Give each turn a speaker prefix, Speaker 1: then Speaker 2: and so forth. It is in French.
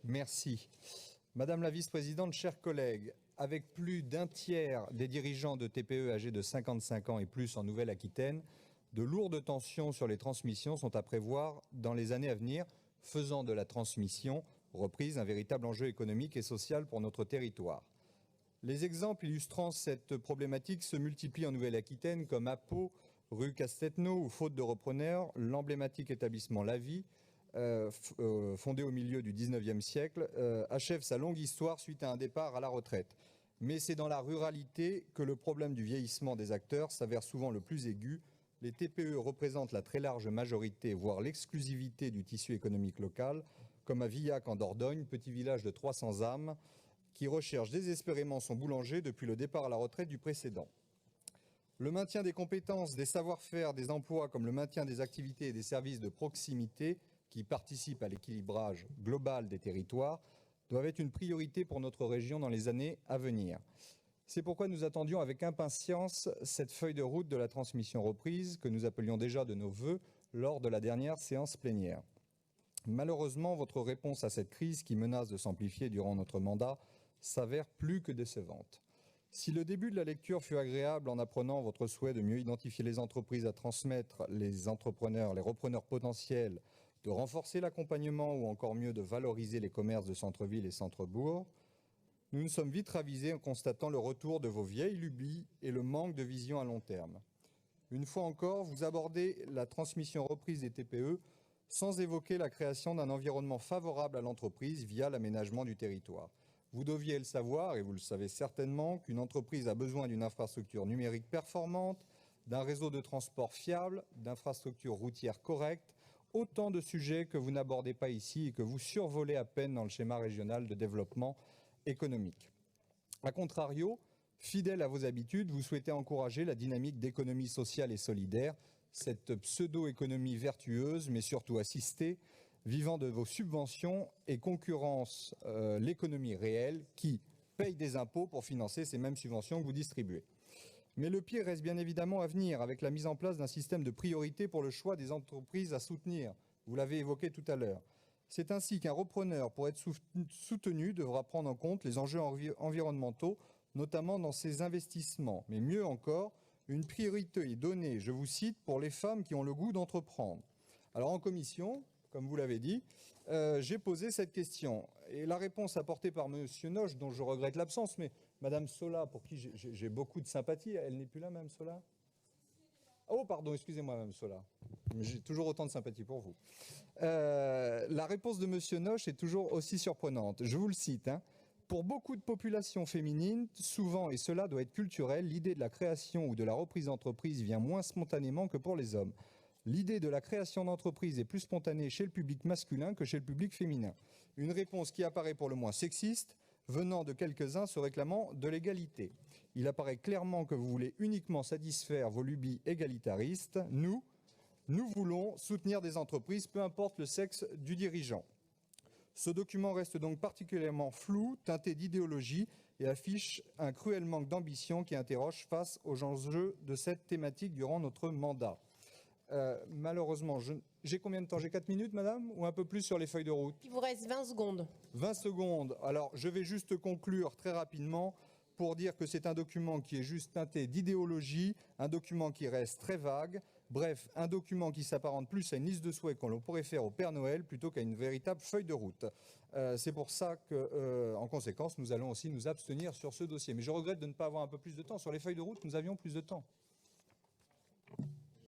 Speaker 1: Merci. Madame la vice-présidente, chers collègues, avec plus d'un tiers des dirigeants de TPE âgés de 55 ans et plus en Nouvelle-Aquitaine, de lourdes tensions sur les transmissions sont à prévoir dans les années à venir, faisant de la transmission reprise un véritable enjeu économique et social pour notre territoire. Les exemples illustrant cette problématique se multiplient en Nouvelle-Aquitaine, comme à Pau, rue Castetno, où faute de repreneurs, l'emblématique établissement La Vie, fondé au milieu du 19e siècle, achève sa longue histoire suite à un départ à la retraite. Mais c'est dans la ruralité que le problème du vieillissement des acteurs s'avère souvent le plus aigu. Les TPE représentent la très large majorité, voire l'exclusivité du tissu économique local, comme à Villac en Dordogne, petit village de 300 âmes, qui recherche désespérément son boulanger depuis le départ à la retraite du précédent. Le maintien des compétences, des savoir-faire, des emplois, comme le maintien des activités et des services de proximité qui participent à l'équilibrage global des territoires, doivent être une priorité pour notre région dans les années à venir. C'est pourquoi nous attendions avec impatience cette feuille de route de la transmission reprise que nous appelions déjà de nos vœux lors de la dernière séance plénière. Malheureusement, votre réponse à cette crise qui menace de s'amplifier durant notre mandat s'avère plus que décevante. Si le début de la lecture fut agréable en apprenant votre souhait de mieux identifier les entreprises à transmettre, les entrepreneurs, les repreneurs potentiels, de renforcer l'accompagnement ou encore mieux de valoriser les commerces de centre-ville et centre-bourg, nous nous sommes vite ravisés en constatant le retour de vos vieilles lubies et le manque de vision à long terme. Une fois encore, vous abordez la transmission reprise des TPE sans évoquer la création d'un environnement favorable à l'entreprise via l'aménagement du territoire. Vous deviez le savoir, et vous le savez certainement, qu'une entreprise a besoin d'une infrastructure numérique performante, d'un réseau de transport fiable, d'infrastructures routières correctes, autant de sujets que vous n'abordez pas ici et que vous survolez à peine dans le schéma régional de développement économique. A contrario, fidèle à vos habitudes, vous souhaitez encourager la dynamique d'économie sociale et solidaire, cette pseudo-économie vertueuse, mais surtout assistée, vivant de vos subventions et concurrence l'économie réelle qui paye des impôts pour financer ces mêmes subventions que vous distribuez. Mais le pire reste bien évidemment à venir avec la mise en place d'un système de priorité pour le choix des entreprises à soutenir. Vous l'avez évoqué tout à l'heure. C'est ainsi qu'un repreneur, pour être soutenu, devra prendre en compte les enjeux environnementaux, notamment dans ses investissements. Mais mieux encore, une priorité est donnée, je vous cite, pour les femmes qui ont le goût d'entreprendre. Alors en commission, comme vous l'avez dit, j'ai posé cette question. Et la réponse apportée par M. Noche, dont je regrette l'absence, mais Mme Sola, pour qui j'ai beaucoup de sympathie, elle n'est plus là, Mme Sola? Oh, pardon, excusez-moi, Mme Sola. J'ai toujours autant de sympathie pour vous. La réponse de M. Noche est toujours aussi surprenante. Je vous le cite, hein. Pour beaucoup de populations féminines, souvent, et cela doit être culturel, l'idée de la création ou de la reprise d'entreprise vient moins spontanément que pour les hommes. L'idée de la création d'entreprise est plus spontanée chez le public masculin que chez le public féminin. Une réponse qui apparaît pour le moins sexiste, venant de quelques-uns se réclamant de l'égalité. Il apparaît clairement que vous voulez uniquement satisfaire vos lubies égalitaristes. Nous voulons soutenir des entreprises, peu importe le sexe du dirigeant. Ce document reste donc particulièrement flou, teinté d'idéologie et affiche un cruel manque d'ambition qui interroge face aux enjeux de cette thématique durant notre mandat. Malheureusement, j'ai combien de temps? J'ai 4 minutes, madame? Ou un peu plus sur les feuilles de route?
Speaker 2: Il vous reste 20 secondes.
Speaker 1: 20 secondes. Alors, je vais juste conclure très rapidement pour dire que c'est un document qui est juste teinté d'idéologie, un document qui reste très vague, bref, un document qui s'apparente plus à une liste de souhaits qu'on pourrait faire au Père Noël plutôt qu'à une véritable feuille de route. C'est pour ça que, en conséquence, nous allons aussi nous abstenir sur ce dossier. Mais je regrette de ne pas avoir un peu plus de temps. Sur les feuilles de route, nous avions plus de temps.